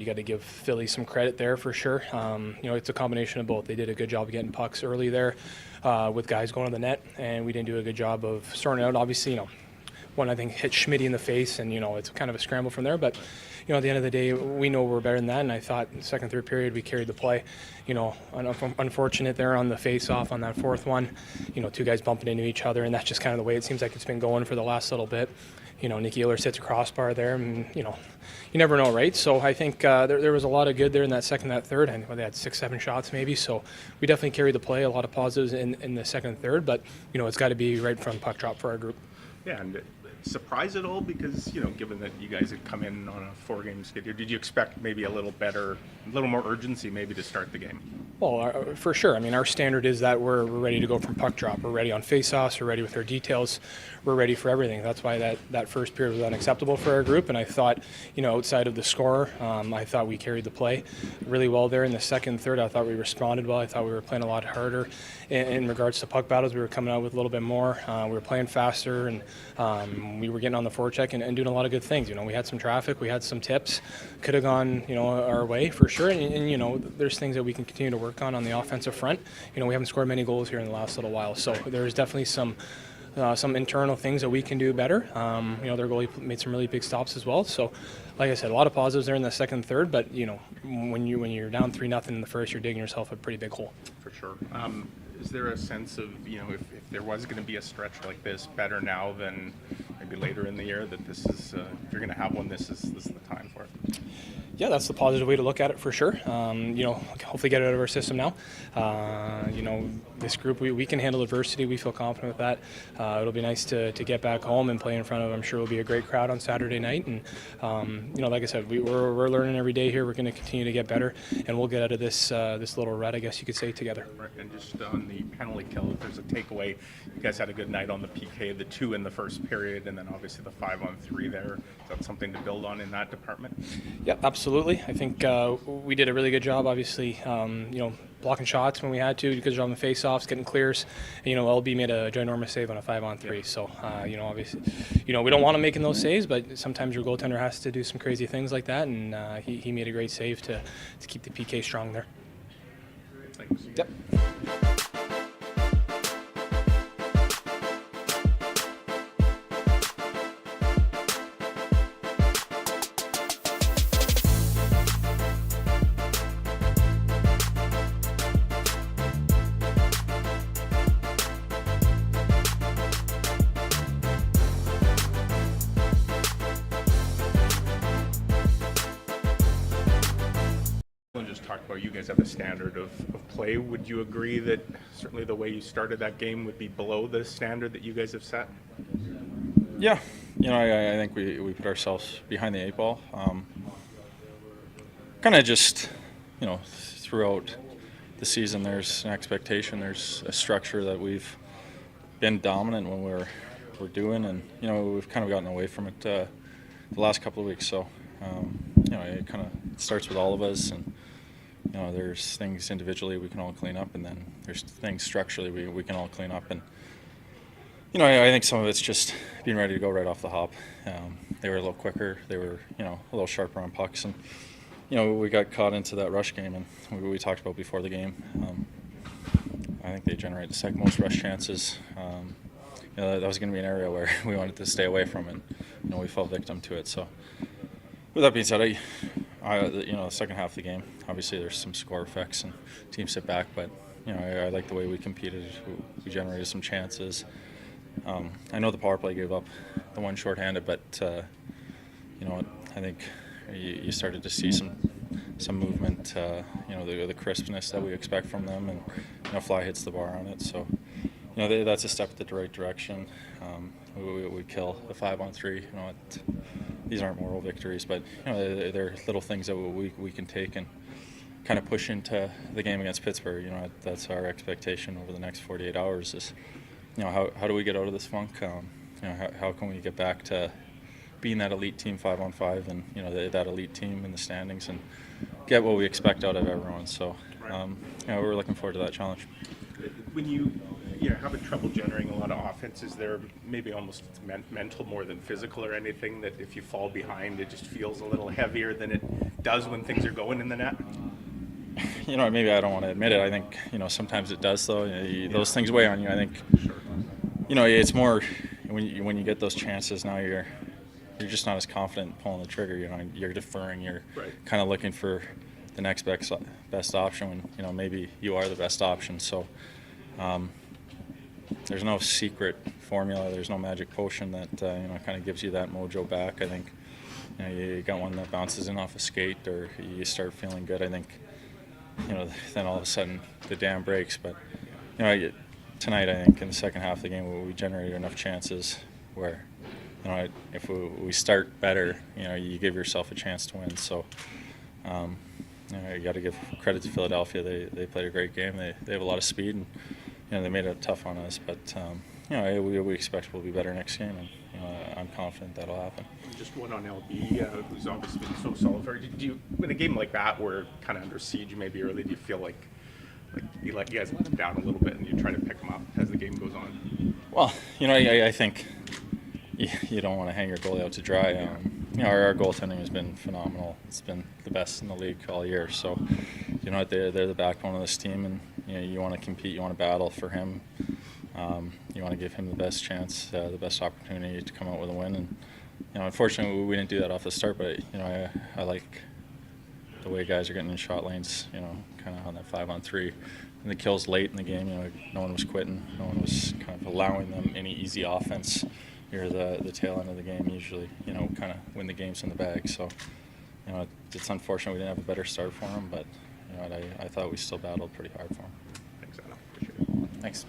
You got to give Philly some credit there for sure. It's a combination of both. They did a good job of getting pucks early there with guys going to the net, and we didn't do a good job of starting out. Obviously, one I think hit Schmitty in the face, and it's kind of a scramble from there. But at the end of the day, we know we're better than that. And I thought second, third period we carried the play. Unfortunate there on the face-off on that fourth one. Two guys bumping into each other, and that's just kind of the way it seems like it's been going for the last little bit. Nicky Ehlers hits a crossbar there, and you never know, right? So I think there was a lot of good there in that second, that third, and they had 6-7 shots maybe. So we definitely carried the play, a lot of positives in the second and third, but it's got to be right from puck drop for our group. Yeah, and surprise at all? Because given that you guys had come in on a 4-game schedule, did you expect maybe a little more urgency maybe to start the game? Well, for sure. Our standard is that we're ready to go from puck drop. We're ready on face-offs. We're ready with our details. We're ready for everything. That's why that first period was unacceptable for our group. And I thought, outside of the scorer, I thought we carried the play really well there. In the second and third, I thought we responded well. I thought we were playing a lot harder in regards to puck battles. We were coming out with a little bit more. We were playing faster, and we were getting on the forecheck and doing a lot of good things. We had some traffic. We had some tips. Could have gone, our way for sure. And there's things that we can continue to work on the offensive front. We haven't scored many goals here in the last little while, so there's definitely some internal things that we can do better. Their goalie made some really big stops as well. So, like I said, a lot of positives there in the second and third, but when you're down 3-0 in the first, you're digging yourself a pretty big hole. For sure. Is there a sense of, if there was going to be a stretch like this, better now than maybe later in the year, that this is, if you're going to have one, this is the time for it? Yeah, that's the positive way to look at it for sure. Hopefully get it out of our system now. This group, we can handle adversity. We feel confident with that. It'll be nice to get back home and play in front of, I'm sure, will be a great crowd on Saturday night. And, like I said, we're learning every day here. We're going to continue to get better, and we'll get out of this little rut, I guess you could say, together. Right, and just on the penalty kill, if there's a takeaway, you guys had a good night on the PK, the 2 in the first period, and then obviously the 5-on-3 there. Is that something to build on in that department? Yeah, absolutely. I think we did a really good job, obviously, blocking shots when we had to, good job on the face-offs, getting clears. And, LB made a ginormous save on a 5-on-3. Yeah. So, obviously, we don't want him making those saves, but sometimes your goaltender has to do some crazy things like that, and he made a great save to keep the PK strong there. Thanks. Yep. Just talk about, you guys have a standard of play. Would you agree that certainly the way you started that game would be below the standard that you guys have set? Yeah, I think we put ourselves behind the 8 ball. Kind of just, throughout the season, there's an expectation, there's a structure that we've been dominant when we're doing, and we've kind of gotten away from it the last couple of weeks. So, it kind of starts with all of us, and there's things individually we can all clean up, and then there's things structurally we can all clean up. And I think some of it's just being ready to go right off the hop. They were a little quicker, they were a little sharper on pucks, and we got caught into that rush game, and we talked about before the game. I think they generated the second most rush chances. That was going to be an area where we wanted to stay away from it. We fell victim to it. So, with that being said, the second half of the game, obviously there's some score effects and teams sit back, but I like the way we competed. We generated some chances. I know the power play gave up the one shorthanded, but I think you started to see some movement. The crispness that we expect from them, and Fly hits the bar on it. So that's a step in the right direction. We kill the 5-on-3. These aren't moral victories, but they're little things that we can take and kind of push into the game against Pittsburgh. That's our expectation over the next 48 hours. Is how do we get out of this funk? How can we get back to being that elite team 5-on-5, and that elite team in the standings, and get what we expect out of everyone. So we're looking forward to that challenge. When you you're having trouble generating a lot of offense, is there maybe almost mental more than physical or anything, that if you fall behind, it just feels a little heavier than it does when things are going in the net? Maybe I don't want to admit it. I think, sometimes it does, though. Those things weigh on you. I think, it's more when you get those chances now, you're just not as confident pulling the trigger. You're deferring. You're kind of looking for the next best option when, maybe you are the best option. So there's no secret formula. There's no magic potion that, kind of gives you that mojo back. I think, you got one that bounces in off a skate or you start feeling good. I think, then all of a sudden the dam breaks. But, tonight, I think in the second half of the game, we generated enough chances where, if we start better, you give yourself a chance to win. So, you got to give credit to Philadelphia. They played a great game. They have a lot of speed, and they made it tough on us. But we expect we'll be better next game, and I'm confident that'll happen. Just one on LB, who's obviously been so solid for you. Do you, in a game like that, where kind of under siege maybe early, do you feel like you guys let them down a little bit and you try to pick them up as the game goes on? Well, I think you don't want to hang your goalie out to dry. Our goaltending has been phenomenal. It's been the best in the league all year. So, they're the backbone of this team, and you want to compete, you want to battle for him. You want to give him the best chance, the best opportunity to come out with a win. And unfortunately, we didn't do that off the start. But I like the way guys are getting in shot lanes. Kind of on that 5-on-3, and the kills late in the game. No one was quitting. No one was kind of allowing them any easy offense near the tail end of the game. Usually, kind of when the game's in the bag. So, it's unfortunate we didn't have a better start for them, but I thought we still battled pretty hard for them. Thanks, Adam. Appreciate it. Thanks.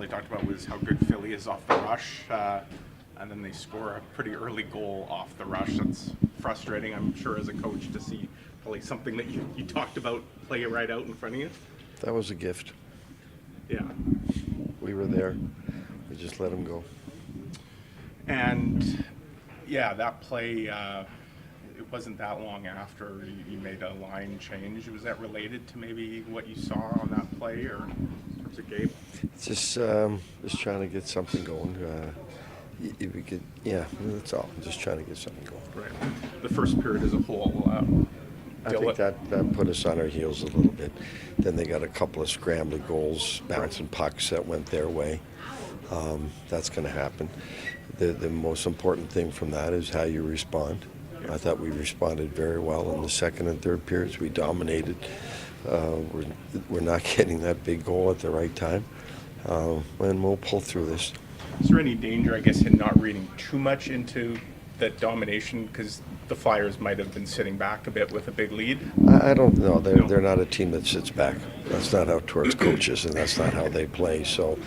probably talked about was how good Philly is off the rush, and then they score a pretty early goal off the rush. That's frustrating, I'm sure, as a coach, to see probably something that you talked about play right out in front of you. That was a gift. Yeah. We were there. We just let them go. And yeah, that play, it wasn't that long after you made a line change. Was that related to maybe what you saw on that play, or in terms of Gabe? It's just trying to get something going. If we could, yeah, that's all. Just trying to get something going. Right. The first period as a whole. I think that put us on our heels a little bit. Then they got a couple of scrambly goals, bouncing pucks that went their way. That's going to happen. The most important thing from that is how you respond. I thought we responded very well in the second and third periods. We dominated. We're not getting that big goal at the right time, and we'll pull through this. Is there any danger, I guess, in not reading too much into that domination, because the Flyers might have been sitting back a bit with a big lead? I don't know. They're not a team that sits back. That's not how Torts coaches, and that's not how they play. So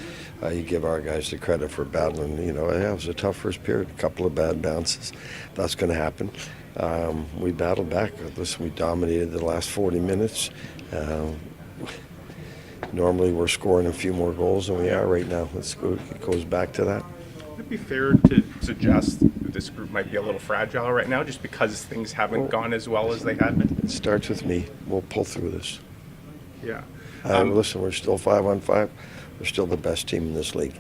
you give our guys the credit for battling. You know, it was a tough first period, a couple of bad bounces. That's going to happen. We battled back. Listen, we dominated the last 40 minutes. Normally we're scoring a few more goals than we are right now. It goes back to that. Would it be fair to suggest that this group might be a little fragile right now just because things haven't gone as well as they had been? It starts with me. We'll pull through this. Yeah. Listen, we're still 5-on-5. We're still the best team in this league.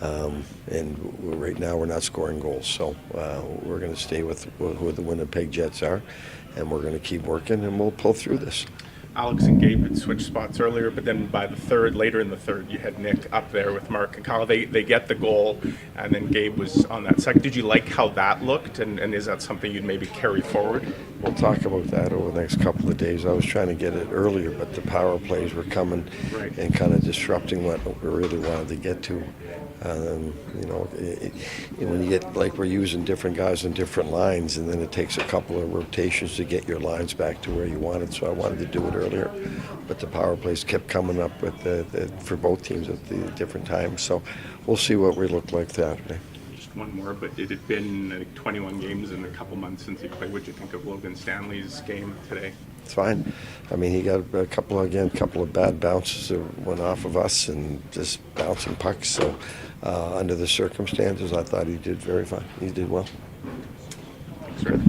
And right now we're not scoring goals. So we're going to stay with who the Winnipeg Jets are, and we're going to keep working, and we'll pull through this. Alex and Gabe had switched spots earlier, but then by the third, later in the third, you had Nick up there with Mark and Kyle. They get the goal, and then Gabe was on that second. Did you like how that looked, and is that something you'd maybe carry forward? We'll talk about that over the next couple of days. I was trying to get it earlier, but the power plays were coming and kind of disrupting what we really wanted to get to. You know, when you get, like, we're using different guys in different lines, and then it takes a couple of rotations to get your lines back to where you wanted. So I wanted to do it earlier, but the power plays kept coming up with for both teams at the different times. So we'll see what we look like Saturday. Just one more, but it had been, I think, 21 games in a couple months since he played. What did you think of Logan Stanley's game today? It's fine. I mean, he got a couple of bad bounces that went off of us and just bouncing pucks. So under the circumstances, I thought he did very fine. He did well. Thanks, Rick.